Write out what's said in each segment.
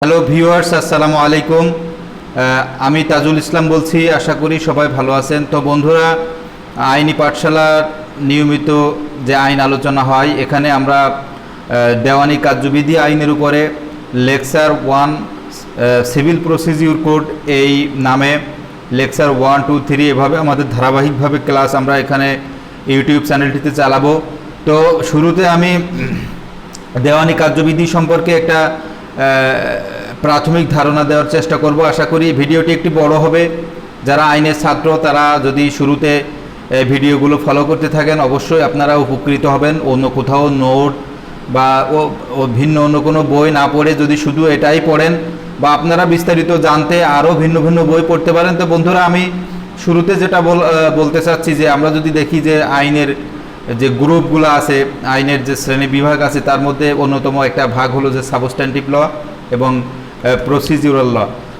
Hello viewers, আসসালামু আলাইকুম। আমি তাজুল ইসলাম বলছি। আশা করি সবাই ভালো আছেন। তো বন্ধুরা, আইনি পাঠশালার নিয়মিত যে আইন আলোচনা হয়, এখানে আমরা দেওয়ানি কার্যবিধি আইনের উপরে লেকচার 1 সিভিল প্রসিডিউর কোড এই নামে লেকচার 1, 2, 3 এভাবে আমাদের ধারাবাহিকভাবে ক্লাস আমরা এখানে ইউটিউব চ্যানেলটিতে চালাবো। তো শুরুতে আমি দেওয়ানি কার্যবিধি সম্পর্কে একটা প্রাথমিক ধারণা দেওয়ার চেষ্টা করব। আশা করি ভিডিওটি একটি বড় হবে। যারা আইনের ছাত্র তারা যদি শুরুতে ভিডিওগুলো ফলো করতে থাকেন, অবশ্যই আপনারা উপকৃত হবেন। অন্য কোথাও নোট বা ভিন্ন অন্য কোনো বই না পড়ে যদি শুধু এটাই পড়েন, বা আপনারা বিস্তারিত জানতে আরও ভিন্ন ভিন্ন বই পড়তে পারেন। তো বন্ধুরা, আমি শুরুতে যেটা বলতে চাচ্ছি যে আমরা যদি দেখি যে আইনের যে গ্রুপগুলো আছে, আইনের যে শ্রেণী বিভাগ আছে, তার মধ্যে অন্যতম একটা ভাগ হলো যে সাবস্ট্যান্টিভ ল এবং প্রসিডিউরাল ল।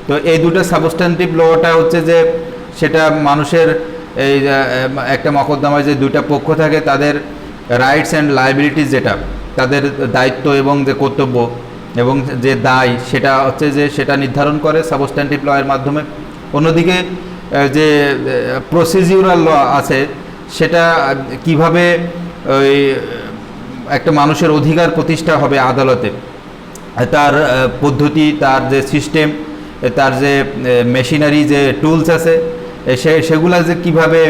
তো এই দুটো সাবস্ট্যান্টিভ লটা হচ্ছে যে সেটা মানুষের এই একটা মকদ্দমায় যে দুইটা পক্ষ থাকে তাদের রাইটস অ্যান্ড লায়াবিলিটিস, যেটা তাদের দায়িত্ব এবং যে কর্তব্য এবং যে দায়, সেটা হচ্ছে যে সেটা নির্ধারণ করে সাবস্ট্যান্টিভ ল এর মাধ্যমে। অন্যদিকে যে প্রসিডিউরাল ল আছে, সেটা কিভাবে ওই একটা মানুষের অধিকার প্রতিষ্ঠা হবে আদালতে, তার পদ্ধতি, তার যে সিস্টেম, তার যে মেশিনারি, যে টুলস আছে, সেগুলা যে কীভাবে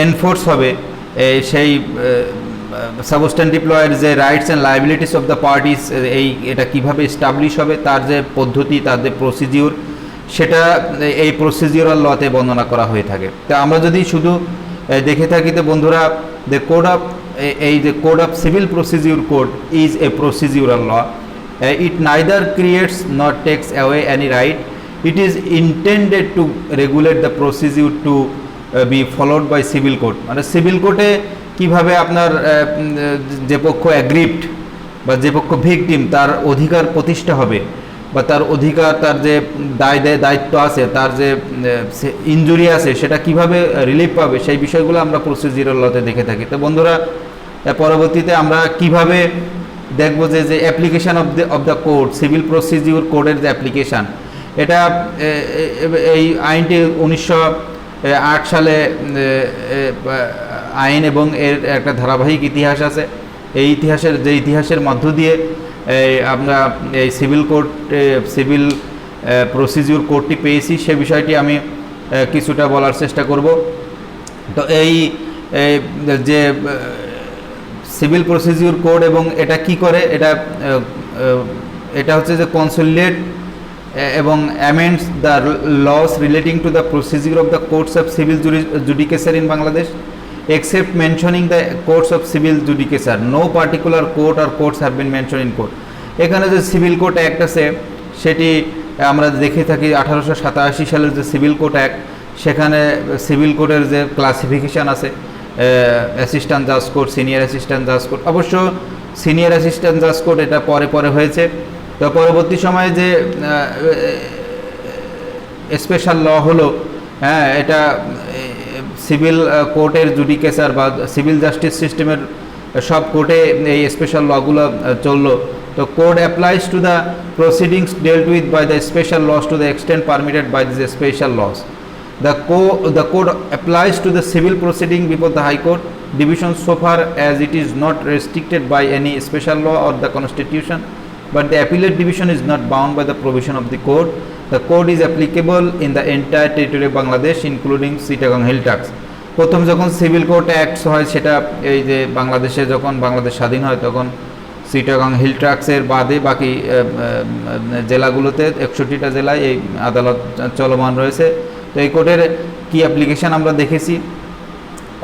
এনফোর্স হবে, সেই সাবস্ট্যান্টিভ লয়ের যে rights and liabilities of the parties, এটা কিভাবে এস্টাবলিশ হবে, তার যে পদ্ধতি, তার যে প্রসিডিউর, সেটা এই প্রসিডিউরাল লতে বর্ণনা করা হয়ে থাকে। তা আমরা যদি শুধু দেখে থাকি, তো বন্ধুরা, the code of the code of civil procedure code is a procedural law. It neither creates nor takes away any right. It is intended to regulate the procedure to be followed by civil code. মানে civil কোর্টে কিভাবে আপনার যে পক্ষ aggrieved বা যে পক্ষ victim, তার অধিকার প্রতিষ্ঠা হবে, বা তার অধিকার, তার যে দায়িত্ব আছে, তার যে ইনজুরি আছে, সেটা কিভাবে রিলিফ পাবে, সেই বিষয়গুলো আমরা প্রসিডিউরাল লতে দেখে থাকি। তো বন্ধুরা, পরবর্তীতে আমরা কিভাবে দেখব যে application of the code, civil procedure কোডের যে অ্যাপ্লিকেশান, এটা এই আইনটি 1908 সালে আইন, এবং এর একটা ধারাবাহিক ইতিহাস আছে। এই ইতিহাসের মধ্য দিয়ে আমরা এই সিভিল কোড, সিভিল প্রসিডিউর কোডটি পেয়েছি, সে বিষয়টি আমি কিছুটা বলার চেষ্টা করব। তো এই যে সিভিল প্রসিডিউর কোড, এবং এটা কি করে, এটা হচ্ছে যে কনসোলিডেট এবং amends the laws relating to the procedure of the courts of civil judicature in Bangladesh, except mentioning the courts of civil judicature. No particular court or courts have been mentioned in court. এখানে যে civil code act আছে, সেটি আমরা দেখে থাকি 1887 সালের যে civil code act, সেখানে সিভিল কোডের যে ক্লাসিফিকেশান আছে, অ্যাসিস্ট্যান্ট জাজ কোর্ট, সিনিয়র অ্যাসিস্ট্যান্ট জাজ কোর্ট। অবশ্য সিনিয়র অ্যাসিস্ট্যান্ট জাজ কোর্ট এটা পরে হয়েছে। তো পরবর্তী সময়ে যে স্পেশাল ল হলো, হ্যাঁ, এটা সিভিল কোর্টের জুডিকেচার বা সিভিল জাস্টিস সিস্টেমের সব কোর্টে এই স্পেশাল লগুলো চললো। তো code applies to the proceedings dealt with by the special laws to the extent permitted by this special laws. The code applies to the civil proceeding before the High Court division so far as it is not restricted by any special law or the Constitution, but the appellate division is not bound by the provision of the code. The code is applicable in the entire territory of Bangladesh, including Chittagong Hill Tracts. প্রথম যখন civil court act হয়, সেটা এই যে বাংলাদেশে যখন বাংলাদেশ স্বাধীন হয়, তখন চিটাগং হিল ট্রাক্টসের বাদে বাকি জেলাগুলোতে 61টা জেলায় এই আদালত চলমান রয়েছে। তো এই কোর্টের কি অ্যাপ্লিকেশান আমরা দেখেছি।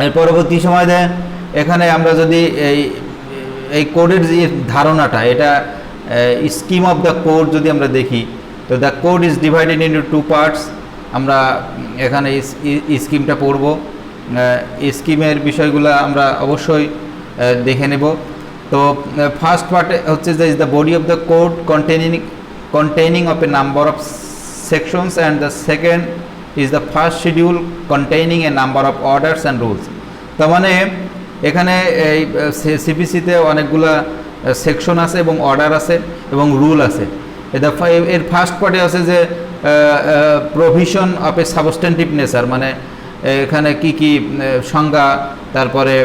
এর পরবর্তী সময় এখানে আমরা যদি এই কোডের যে ধারণাটা, এটা স্কিম অফ দ্য কোড যদি আমরা দেখি, তো the code is divided into 2 parts. আমরা এখানে স্কিমটা পড়ব। স্কিমের বিষয়গুলো আমরা অবশ্যই দেখে নেব। তো ফার্স্ট পার্টে হচ্ছে যে is the body of the code containing of a number of sections, and the second is the first schedule containing a number of orders and rules. তার মানে এখানে এই সিপিসিতে অনেকগুলা সেকশন আছে এবং অর্ডার আছে এবং রুল আছে। এর ফার্স্ট পার্টে আছে যে provision of A substantive nature, মানে এখানে কি কি সংজ্ঞা, তারপরে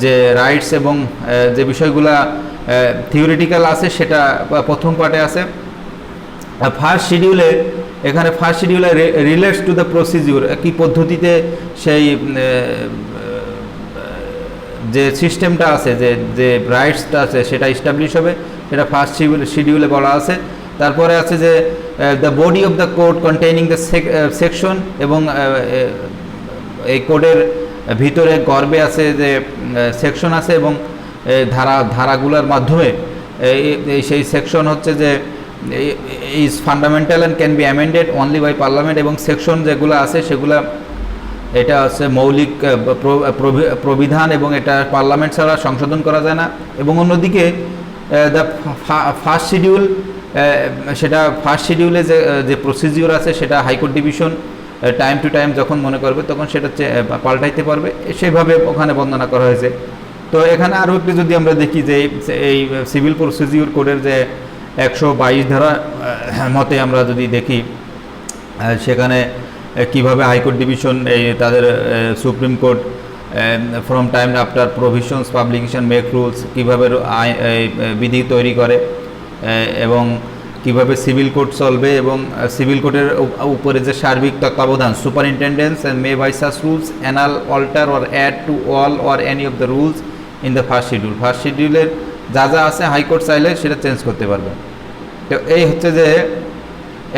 যে রাইটস এবং যে বিষয়গুলা থিওরিটিক্যাল আছে সেটা প্রথম পার্টে আছে। ফার্স্ট শিডিউলে রিলেটস টু দ্য প্রসিডিউর, কি পদ্ধতিতে সেই যে সিস্টেমটা আছে, যে রাইটসটা আছে সেটা এস্টাবলিশ হবে, সেটা ফার্স্ট শিডিউলে বলা আছে। তারপরে আছে যে the body of the code containing the section, এবং এই কোডের ভিতরে গর্বে আছে যে সেকশন আছে, এবং ধারাগুলোর মাধ্যমে সেই সেকশন হচ্ছে যে is fundamental and can be amended only by parliament, এবং সেকশন যেগুলো আছে সেগুলা এটা হচ্ছে মৌলিক প্রবিধান, এবং এটা পার্লামেন্ট ছাড়া সংশোধন করা যায় না। এবং অন্যদিকে দ্য ফার্স্ট শিডিউল, সেটা ফার্স্ট শিডিউলে যে প্রসিডিউর আছে সেটা high court division time to time যখন মনে করবে তখন সেটা পাল্টাইতে পারবে, সেভাবে ওখানে বর্ণনা করা হয়েছে। তো এখানে আরও একটু যদি আমরা দেখি যে এই সিভিল প্রসিডিউর কোডের যে 122 ধারা মতে আমরা যদি দেখি, সেখানে কিভাবে হাইকোর্ট ডিভিশন তাদের supreme court from time after provisions publication make rules, কীভাবে বিধি তৈরি করে, এবং কিভাবে সিভিল কোর্ট চলবে, এবং সিভিল কোর্টের উপরে যে সার্বিক তত্ত্বাবধান superintendence and may by such rules annul alter or add to all or any of the rules in the first schedule. First শিডিউলের যা আছে হাইকোর্ট চাইলে সেটা চেঞ্জ করতে পারবে। তো এই হচ্ছে যে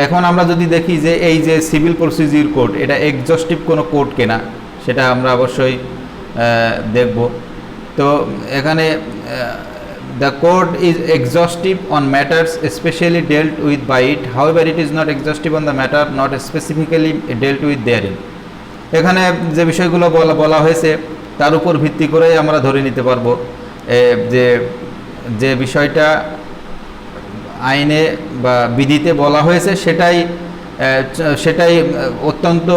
এখন আমরা যদি দেখি যে এই যে সিভিল প্রসিডিউর কোড, এটা এক্সজস্টিভ কোনো কোড কিনা সেটা আমরা অবশ্যই দেখব। তো এখানে the code is exhaustive on matters especially dealt with by it, however it is not exhaustive on the matter not specifically dealt with therein। এখানে যে বিষয়গুলো বলা হয়েছে তার উপর ভিত্তি করে আমরা ধরে নিতে পারবো যে বিষয়টা আইনে বা বিধিতে বলা হয়েছে সেটাই অত্যন্ত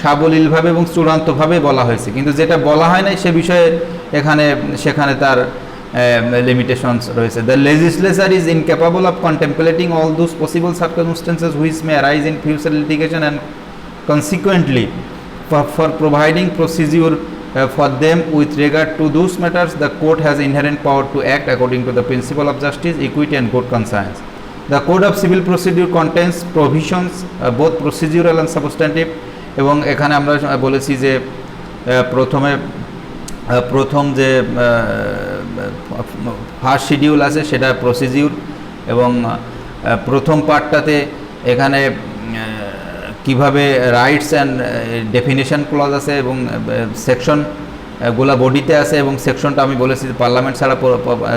সাবলীলভাবে এবং চূড়ান্তভাবে বলা হয়েছে, কিন্তু যেটা বলা হয় নাই সে বিষয়ে সেখানে তার limitations রয়েছে। The legislature is incapable of contemplating all those possible circumstances which may arise in future litigation, and consequently for providing procedure for them with regard to those matters the court has inherent power to act according to the principle of justice, equity and good conscience. The code of civil procedure contains provisions both procedural and substantive, এবং এখানে আমরা বলেছি যে প্রথম যে first schedule আছে সেটা procedure, এবং প্রথম পার্টটাতে এখানে কিভাবে রাইটস অ্যান্ড ডেফিনেশন ক্লজ আছে, এবং সেকশনগুলা বডিতে আছে, এবং সেকশনটা আমি বলেছি যে পার্লামেন্ট ছাড়া।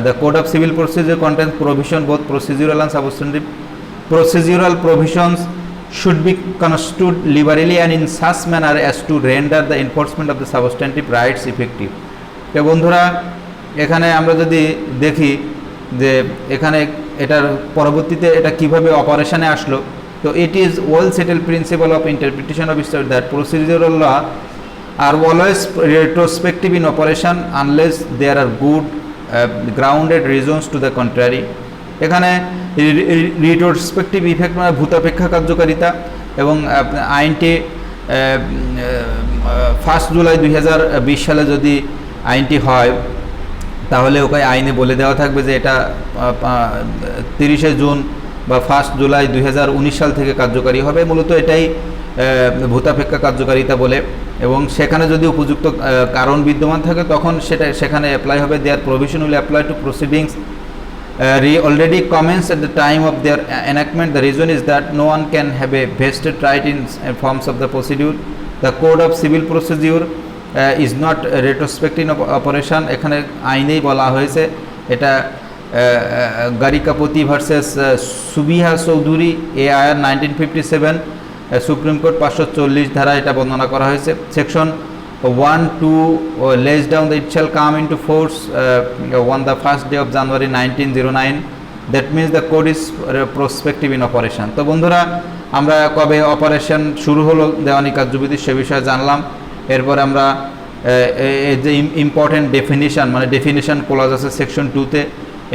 The code of civil procedure contains provision both procedural and substantive. Procedural provisions should be construed liberally and in such manner as to render the enforcement of the substantive rights effective। তো বন্ধুরা এখানে আমরা যদি দেখি যে এখানে এটার পরবর্তীতে এটা কিভাবে অপারেশনে আসলো, তো it is well settle principle of interpretation of state that procedural law are always retrospective in operation unless there are good grounded reasons to the contrary. এখানে রিট্রোস্পেক্টিভ ইফেক্ট মানে ভূতাপেক্ষা কার্যকারিতা, এবং আইনটি 1 জুলাই 2020 সালে যদি আইনটি হয় তাহলে ওখানে আইনে বলে দেওয়া থাকবে যে এটা 30 জুন বা 1 জুলাই 2019 সাল থেকে কার্যকারী হবে। মূলত এটাই ভূতাপেক্ষা কার্যকারিতা বলে, এবং সেখানে যদি উপযুক্ত কারণ বিদ্যমান থাকে তখন সেখানে অ্যাপ্লাই হবে। Their provision will apply to proceedings already commenced at the time of their enactment. The reason is that no one can have a vested right in forms of the procedure. The code of civil procedure is not retrospective of operation। এখানে আইনেই বলা হয়েছে এটা Garikapati versus Subbiah Choudhury AIR 1957 supreme court 540 ধারা এটা বর্ণনা করা হয়েছে। Section 1-2 lays down that it shall come into force on the first day of January 1909। That means the code is prospective in operation। তো বন্ধুরা আমরা কবে অপারেশন শুরু হলো দেওয়ানি কার্যবিধি সে বিষয়ে জানলাম। এরপর আমরা এই যে ইম্পর্টেন্ট ডেফিনিশন ক্লজ আছে সেকশন 2-তে,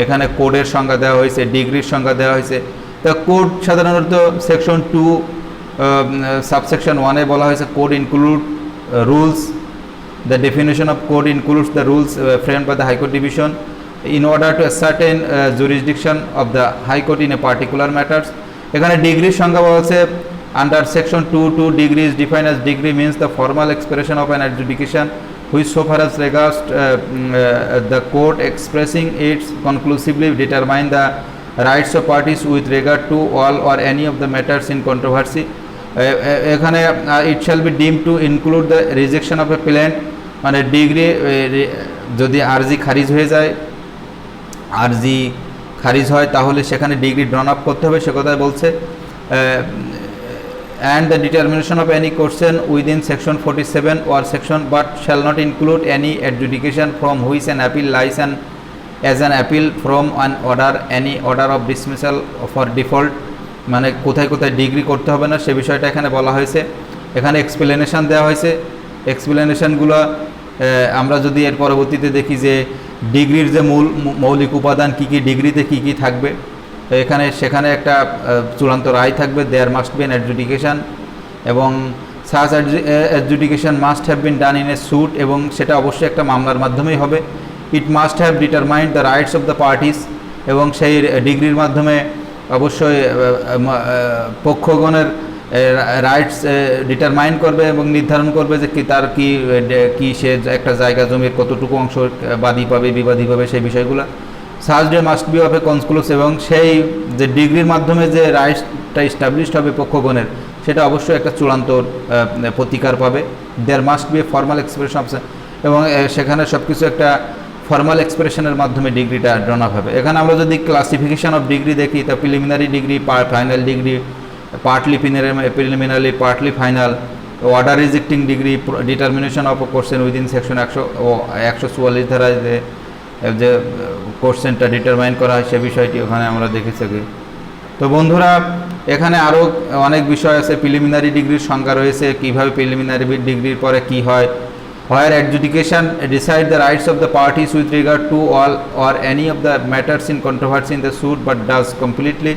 এখানে কোডের সংজ্ঞা দেওয়া হয়েছে, ডিগ্রির সংজ্ঞা দেওয়া হয়েছে, তা কোড সাধারণত সেকশন 2 সাবসেকশন 1-এ বলা হয়েছে code include rules. The definition of code includes the rules framed by the high court division in order to ascertain jurisdiction of the High Court in a particular matters. এখানে ডিগ্রির সংজ্ঞা বলা হচ্ছে under section 2 degree is defined as degree means the formal expression of an adjudication which so far as regards the court expressing its conclusively determine the rights of parties with regard to all or any of the matters in controversy. এখানে it shall be deemed to include the rejection of a plaint, মানে degree যদি আরজি খারিজ হয়ে যায়, আরজি খারিজ হয় তাহলে সেখানে ডিগ্রি ড্রন আপ করতে হবে, সে কথাই বলছে। and the determination of any question within section 47 or section but shall not include any adjudication from which an appeal lies and as an appeal from an order any order of dismissal for default, মানে কোথায় কোথায় degree করতে হবে না সে বিষয়টা এখানে বলা হয়েছে। এখানে এক্সপ্লেনেশন দেওয়া হয়েছে, এক্সপ্লেনেশনগুলো আমরা যদি এর পরবর্তীতে দেখি যে ডিগ্রির যে মৌলিক উপাদান কী কী, ডিগ্রিতে কী কী থাকবে, এখানে সেখানে একটা চূড়ান্ত রায় থাকবে, there must be an adjudication, এবং such adjudication must have been done in a suit, এবং সেটা অবশ্যই একটা মামলার মাধ্যমেই হবে। It must have determined the rights of the parties, এবং সেই ডিগ্রির মাধ্যমে অবশ্যই পক্ষগণের রাইটস ডিটারমাইন করবে এবং নির্ধারণ করবে যে কি তার কি সে একটা জায়গা জমির কতটুকু অংশ বাদী পাবে বিবাদী পাবে সেই বিষয়গুলো। Such day must be of a conclusive, এবং সেই যে ডিগ্রির মাধ্যমে যে রাইটসটা ইস্টাবলিশড হবে পক্ষগণের সেটা অবশ্যই একটা চূড়ান্ত প্রতিকার পাবে। There must be a formal expression of, এবং সেখানে সব কিছু একটা ফর্মাল এক্সপ্রেশনের মাধ্যমে ডিগ্রিটা ড্রন আপ হবে। এখানে আমরা যদি ক্লাসিফিকেশন অফ ডিগ্রি দেখি তা preliminary degree, final degree, partly preliminary, partly final, order rejecting degree, determination of question within section 144 ধারায় যে কোশ্চেনটা ডিটারমাইন করা হয় সে বিষয়টি ওখানে আমরা দেখেছি। তো বন্ধুরা এখানে আরও অনেক বিষয় আছে, প্রিলিমিনারি ডিগ্রির সংজ্ঞা রয়েছে, কীভাবে প্রিলিমিনারি ডিগ্রির পরে কী হয়, where adjudication decide the rights of the parties with regard to all or any of the matters in controversy in the suit but does completely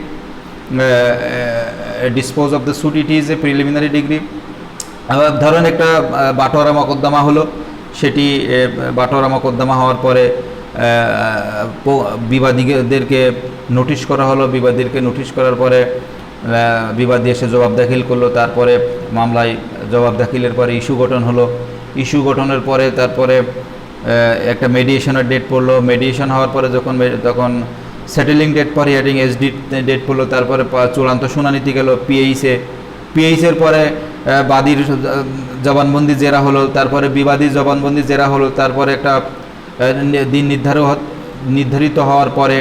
dispose of the suit, it is a preliminary degree. ধরুন একটা বাটোয়ারা মকদ্দমা হলো, সেটি বাটোয়ারা মকদ্দমা হওয়ার পরে বিবাদীদেরকে notice করা হলো, বিবাদীদেরকে notice করার পরে বিবাদী এসে জবাব দাখিল করলো, তারপরে মামলায় জবাব দাখিলের পরে ইস্যু গঠন হলো, ইস্যু গঠনের পরে তারপরে একটা মেডিয়েশনের ডেট পড়লো, মেডিয়েশন হওয়ার পরে তখন সেটেলিং ডেট পর হিয়ারিং এসডি ডেট পড়লো, তারপরে চূড়ান্ত শুনানিতে গেল পিএইচের পরে বাদীর জবানবন্দি জেরা হলো, তারপরে বিবাদীর জবানবন্দি জেরা হলো, তারপরে একটা দিন নির্ধারিত হওয়ার পরে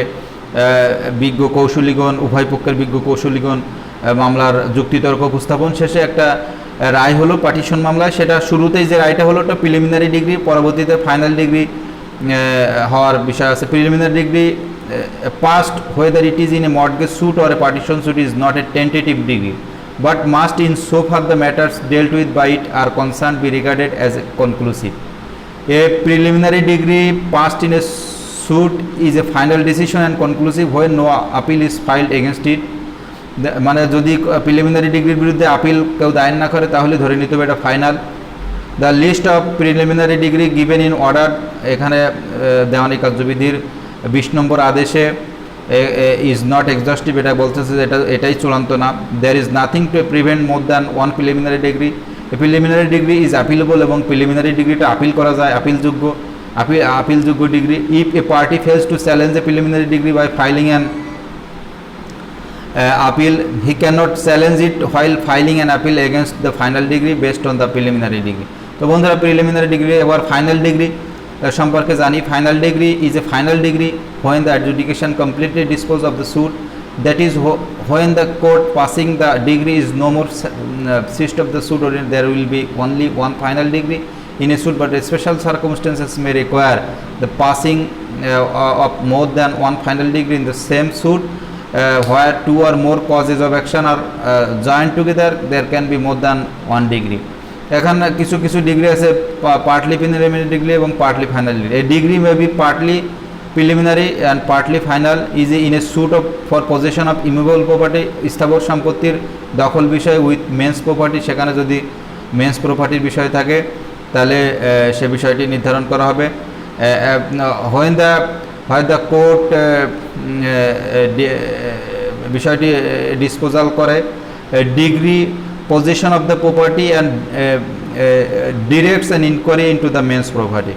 বিজ্ঞ কৌশলীগণ, উভয় পক্ষের বিজ্ঞ কৌশলীগণ মামলার যুক্তিতর্ক উপস্থাপন শেষে একটা রায় হলো পার্টিশন মামলায়। সেটা শুরুতেই যে রায়টা হলো ওটা প্রিলিমিনারি ডিগ্রি, পরবর্তীতে ফাইনাল ডিগ্রি হওয়ার বিষয় আছে। Preliminary degree passed whether it is in a mortgage suit or a partition suit is not a tentative degree but must in so far the matters dealt with by it are concerned be regarded as conclusive. A preliminary degree passed in a suit is a final decision and conclusive when no appeal is filed against it. মানে যদি preliminary ডিগ্রির বিরুদ্ধে appeal কেউ দায়ের না করে তাহলে ধরে নিতে হবে এটা final. The list of preliminary degree given in order, এখানে দেওয়ানি কার্যবিধির 20 নম্বর আদেশে ইজ নট এক্সস্টিভ, এটা বলতেছে যে এটাই চূড়ান্ত না। There is nothing to prevent more than one preliminary decree. Preliminary decree is appealable, এবং প্রিলিমিনারি ডিগ্রিটা আপিল করা যায়, আপিলযোগ্য decree. If a party fails to challenge a preliminary decree by filing an appeal, he cannot challenge it while filing an appeal against the final degree based on the preliminary degree. তো বন্ধুরা preliminary degree এবার final degree সম্পর্কে জানি। Final degree is a final degree when the adjudication completely dispose of the suit, that is when the court passing the degree is no more ceased of the suit, or there will be only one final degree in a suit, but special circumstances may require the passing of more than one final degree in the same suit. Where two or more causes of action are joined together, there can be more than one degree. এখানে কিছু degree আছে partly preliminary degree এবং partly final degree. এই degree may B partly preliminary and partly final is in a sweet of for possession of immovable property, স্থাবর সম্পত্তির দখল বিষয় with men's property, সেখানে যদি মেন্স প্রপার্টির বিষয় থাকে তাহলে সে বিষয়টি নির্ধারণ করা হবে। হোয়েন দ্য কোর্ট বিষয়টি ডিসপোজাল করে, degree possession of the property and directs an inquiry into the men's property.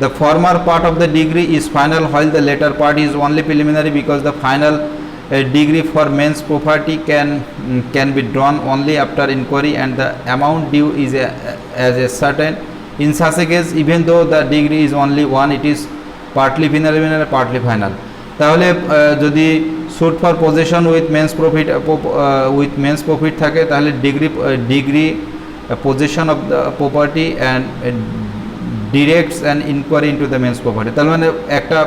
The former part of the degree is final while the later part is only preliminary, because the final degree for men's property can be drawn only after inquiry and the amount due is as a certain. In such a case, even though the degree is only one, it is partly preliminary, partly final. তাহলে যদি suit for possession with men's profit থাকে তাহলে degree possession of the property and directs an inquiry into the men's property, তাহলে মানে একটা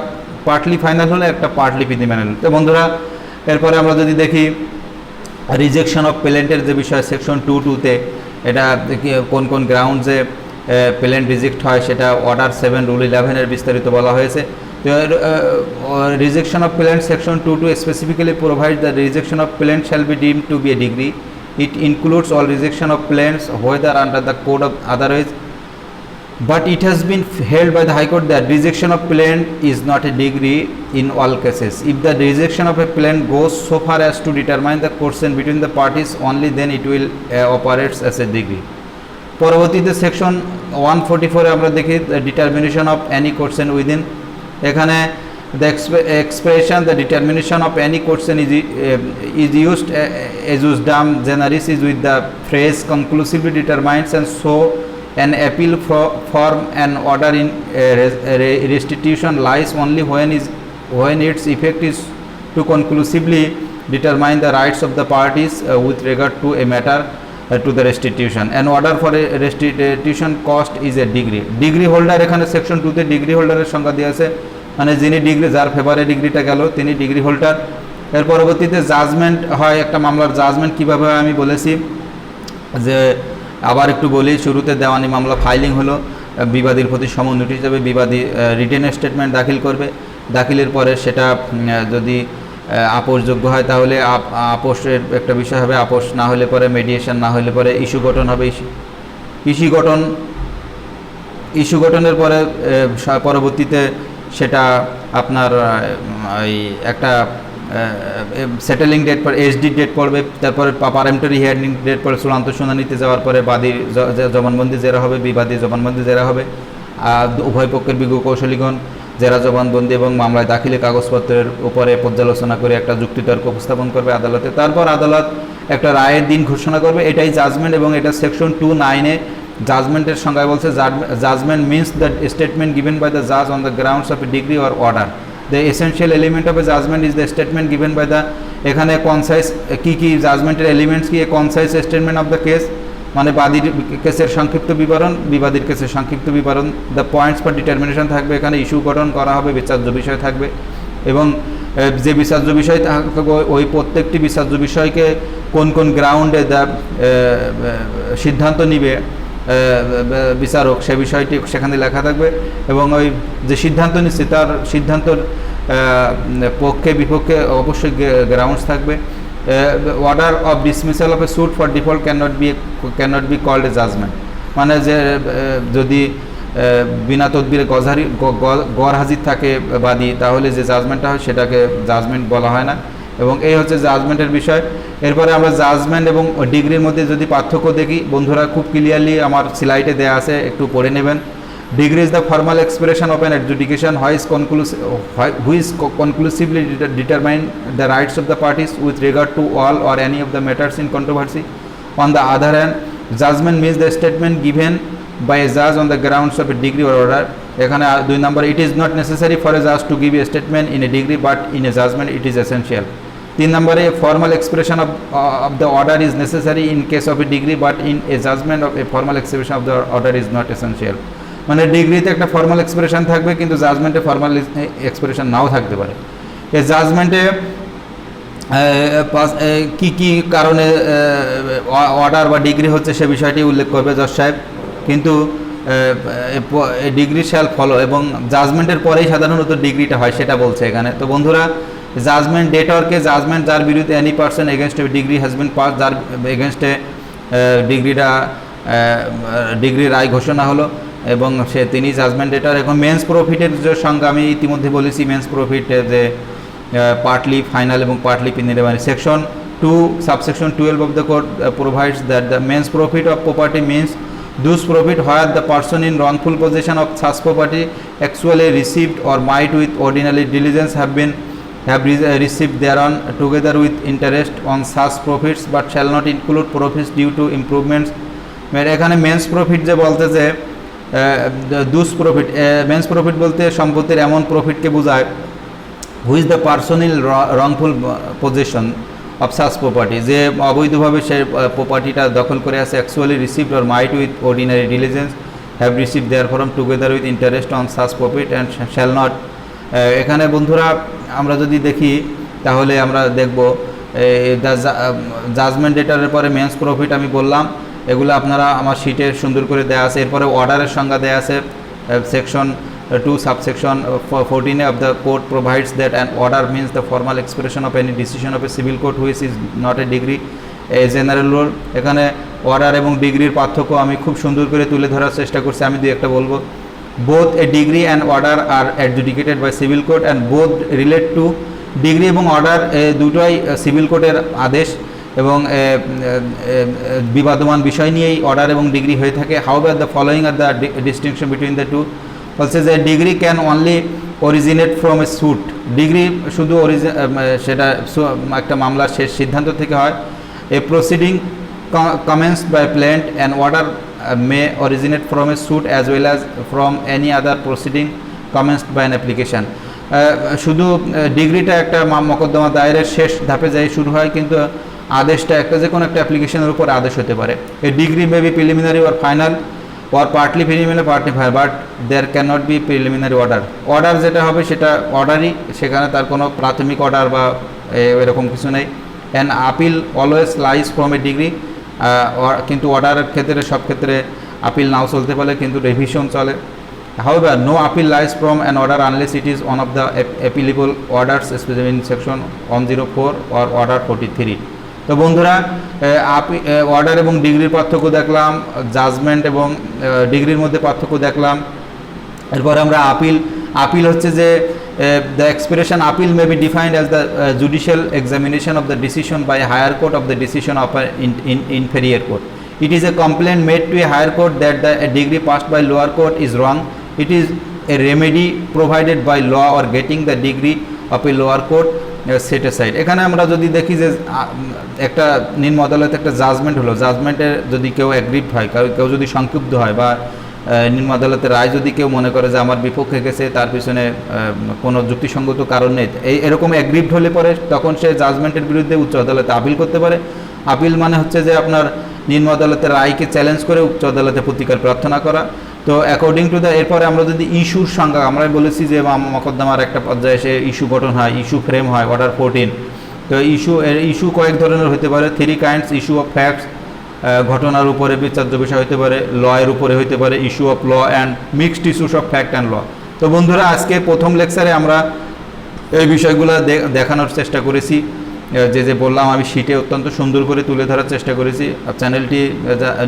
partly final হলে একটা partly preliminary. তো বন্ধুরা এরপরে আমরা যদি দেখি রিজেকশন অফ পেলেন্টের যে বিষয় সেকশন 2(2)তে এটা কোন কোন গ্রাউন্ডসে পেলেন্ট রিজেক্ট হয় সেটা অর্ডার 7 রুল 11 বিস্তারিত বলা হয়েছে। Rejection of plant section 2(2) specifically provides the rejection of plant shall be deemed to be a degree. It includes all rejection of plants whether under the code of otherwise, but it has been held by the High Court that rejection of plant is not a degree in all cases. If the rejection of a plant goes so far as to determine the coercion between the parties, only then it will operates as a degree. পরবর্তীতে section 144 আমরা দেখি determination of any question within. এখানে the expression the determination of any question is used as usdam generis is with the phrase conclusively determines, and so an appeal form an order in restitution lies only when its effect is to conclusively determine the rights of the parties with regard to a matter to the restitution. An order for a restitution cost is a degree holder। এখানে section 2 তে degree হোল্ডারের সংজ্ঞা দেওয়া আছে, মানে যিনি degree যার ফেভারে ডিগ্রিটা গেল তিনি ডিগ্রি হোল্ডার। এর পরবর্তীতে জাজমেন্ট হয়, একটা মামলার জাজমেন্ট কীভাবে হয় আমি বলেছি, যে আবার একটু বলি, শুরুতে দেওয়ানি মামলা ফাইলিং হলো, বিবাদীর প্রতি সমন নোটিশ যাবে, বিবাদী রিটেন স্টেটমেন্ট দাখিল করবে, দাখিলের পরে সেটা যদি আপোষযোগ্য হয় তাহলে আপোষের একটা বিষয় হবে, আপোষ না হলে পরে মেডিয়েশন, না হলে পরে ইস্যু গঠন হবে, ইস্যু গঠনের পরে পরবর্তীতে সেটা আপনার এই একটা সেটেলিং ডেট পড়ে, এসডি ডেট পড়বে, তারপরে পারমেন্টারি হিয়ারিং ডেট পড়ে, চূড়ান্ত শুনানিতে যাওয়ার পরে বাদীর জবানবন্দি জেরা হবে, বিবাদী জবানবন্দি জেরা হবে, উভয় পক্ষের বিজ্ঞ কৌশলীগণ জেরা জবানবন্দি এবং মামলায় দাখিলে কাগজপত্রের উপরে পর্যালোচনা করে একটা যুক্তিতর্ক উপস্থাপন করবে আদালতে, তারপর আদালত একটা রায়ের দিন ঘোষণা করবে। এটাই জাজমেন্ট, এবং এটা সেকশন 2(9)-এ জাজমেন্টের সংজ্ঞায় বলছে, judgment means the statement given by the জাজ on the grounds of a decree or order. The essential element of a judgment is the statement given by the, এখানে কনসাইজ কী জাজমেন্টের এলিমেন্টস কি, concise statement of the case মানে বাদীর কেসের সংক্ষিপ্ত বিবরণ, বিবাদীর কেসের সংক্ষিপ্ত বিবরণ, দ্য পয়েন্টস ফর ডিটারমিনেশন থাকবে, এখানে ইস্যু গঠন করা হবে, বিচার্য বিষয় থাকবে, এবং যে বিচার্য বিষয় থাকবে ওই প্রত্যেকটি বিচার্য বিষয়কে কোন কোন গ্রাউন্ডে সিদ্ধান্ত নিবে বিচারক সে বিষয়টি সেখানে লেখা থাকবে, এবং ওই যে সিদ্ধান্ত নিচ্ছে তার সিদ্ধান্তর পক্ষে বিপক্ষে অবশ্যই গ্রাউন্ডস থাকবে। Order of dismissal of a suit for default cannot be called a judgment, মানে যে যদি বিনা তদবিরে গড় হাজির থাকে বাদী, তাহলে যে জাজমেন্টটা হয় সেটাকে জাজমেন্ট বলা হয় না, এবং এই হচ্ছে জাজমেন্টের বিষয়। এরপরে আমরা জাজমেন্ট এবং ডিগ্রির মধ্যে যদি পার্থক্য দেখি, বন্ধুরা খুব ক্লিয়ারলি আমার স্লাইডে দেওয়া আছে, একটু পড়ে নেবেন। Decree is the formal expression of an adjudication which conclusively determine the rights of the parties with regard to all or any of the matters in controversy. On the other hand, judgment means the statement given by a judge on the grounds of a degree or order। এখানে 2 নম্বর, it is not necessary for a judge to give a statement in a degree but in a judgment it is essential। 3 নম্বরে, formal expression of the order is necessary in case of a degree but in a judgment of a formal expression of the order is not essential। মানে ডিগ্রিতে একটা formal expression থাকবে কিন্তু জাজমেন্টে formal expression নাও থাকতে পারে। এই জাজমেন্টে কি কি কারণে অর্ডার বা ডিগ্রি হচ্ছে সে বিষয়টি উল্লেখ করবে জজ সাহেব, কিন্তু ডিগ্রি শ্যাল ফলো, এবং জাজমেন্টের পরেই সাধারণত ডিগ্রিটা হয় সেটা বলছে এখানে। তো বন্ধুরা, জাজমেন্ট ডেটরকে জাজমেন্ট যার বিরুদ্ধে any person against degree has been pass, যার এগেনস্টে ডিগ্রি রায় ঘোষণা হলো এবং তিনি জাজমেন্ট ডেটার। এখন মেন্স প্রফিটের যে সংজ্ঞা আমি ইতিমধ্যে বলেছি, মেন্স প্রফিট যে পার্টলি ফাইনাল এবং পার্টলি পিনিরেমানি। Section 2 subsection 12 of the code provides that the mesne profit of property means those profit where the person in wrongful possession of such property actually received or might with ordinary diligence have received thereon together with interest on such profits but shall not include profits due to improvements। এখানে men's profit যে বলতে যে দুস profit, men's profit বলতে সম্পত্তির এমন প্রফিটকে বোঝায় who is the person in wrongful possession of such property, যে অবৈধভাবে সে প্রপার্টিটা দখল করে আছে, actually received or might with ordinary diligence have receive there from together with interest on such profit and shall not. এখানে বন্ধুরা আমরা যদি দেখি তাহলে আমরা দেখব জাজমেন্ট ডেটারের পরে মেন্স প্রফিট আমি বললাম, এগুলো আপনারা আমার শিটে সুন্দর করে দেওয়া আছে। এরপরে অর্ডারের সংজ্ঞা দেওয়া আছে, section 2 subsection 14 of the code provides that an order means the formal expression of any decision of a civil court which is not a degree, a general rule। এখানে অর্ডার এবং ডিগ্রির পার্থক্য আমি খুব সুন্দর করে তুলে ধরার চেষ্টা করছি, আমি দুই একটা বলবো। both a degree and order are adjudicated by civil court and both relate to, degree এবং অর্ডার দুটোই সিভিল কোর্টের আদেশ এবং বিবাদমান বিষয় নিয়েই অর্ডার এবং ডিগ্রি হয়ে থাকে। however the following are the distinction between the two। বলছে যে decree can only originate from a suit, decree শুধু সেটা একটা মামলার শেষ সিদ্ধান্ত থেকে হয়। A proceeding commenced by plaint and order may originate from a suit as well as from any other proceeding commenced by an application. শুধু ডিগ্রিটা একটা মকদ্দমা দায়েরের শেষ ধাপে যাই শুরু হয়, কিন্তু আদেশটা একটা যে কোনো একটা অ্যাপ্লিকেশনের উপর আদেশ হতে পারে। A decree may be preliminary or final or partly preliminary partly final, but there cannot be preliminary order। Order যেটা হবে সেটা অর্ডারই, সেখানে তার কোনো প্রাথমিক অর্ডার বা এরকম কিছু নেই। And appeal always lies from a degree, কিন্তু অর্ডারের ক্ষেত্রে সব ক্ষেত্রে আপিল নাও চলতে পারে, কিন্তু রিভিশন চলে। however no appeal lies from an order unless it is one of the appealable orders especially in section 104 or order 43। তো বন্ধুরা, অর্ডার এবং ডিগ্রির পার্থক্য দেখলাম, জাজমেন্ট এবং ডিগ্রির মধ্যে পার্থক্য দেখলাম। এরপরে আমরা আপিল হচ্ছে যে the expression appeal may be defined as the judicial examination of the decision by higher court of the decision of inferior court. It is a complain made to a higher court that the degree passed by lower court is wrong. It is a remedy provided by law or getting the degree of a lower court set aside. এখানে আমরা যদি দেখি যে একটা নিম্ন আদালতে একটা judgement হলো, জাজমেন্টের যদি কেউ অ্যাগ্রিভ হয়, কেউ যদি সংক্ষুব্ধ হয় বা নিম্ন আদালতের রায় যদি কেউ মনে করে যে আমার বিপক্ষে গেছে, তার পিছনে কোনো যুক্তিসঙ্গত কারণ নেই, এরকম অ্যাগ্রিভড হলে পরে তখন সে জাজমেন্টের বিরুদ্ধে উচ্চ আদালতে আপিল করতে পারে। আপিল মানে হচ্ছে যে আপনার নিম্ন আদালতের রায়কে চ্যালেঞ্জ করে উচ্চ আদালতে প্রতিকার প্রার্থনা করা। তো অ্যাকর্ডিং টু দ্য, এরপরে আমরা যদি ইস্যুর সংজ্ঞা, আমরা বলেছি যে মকদ্দমার একটা পর্যায়ে সে ইস্যু গঠন হয়, ইস্যু ফ্রেম হয়, অর্ডার 14। তো ইস্যু কয়েক ধরনের হতে পারে, 3 kinds: ইস্যু অফ ফ্যাক্টস, ঘটনার উপরে বিচার্য বিষয় হতে পারে, ল এর উপরে হতে পারে, issue of law and mixed issues of fact and law. তো বন্ধুরা, আজকে প্রথম লেকচারে আমরা এই বিষয়গুলো দেখানোর চেষ্টা করেছি, যে বললাম আমি শিটে অত্যন্ত সুন্দর করে তুলে ধরার চেষ্টা করেছি। চ্যানেলটি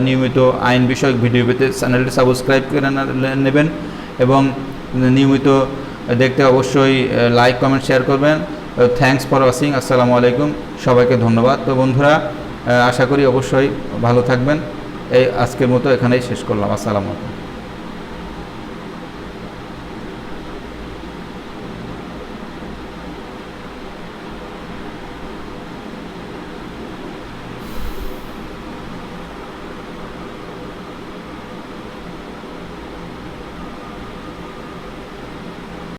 নিয়মিত আইন বিষয়ক ভিডিও পেতে চ্যানেলটি সাবস্ক্রাইব করে নেবেন এবং নিয়মিত দেখতে অবশ্যই লাইক কমেন্ট শেয়ার করবেন। Thanks for watching. আসসালামু আলাইকুম, সবাইকে ধন্যবাদ। তো বন্ধুরা, আশা করি অবশ্যই ভালো থাকবেন। এই আজকের মতো এখানেই শেষ করলাম। আসসালামু আলাইকুম।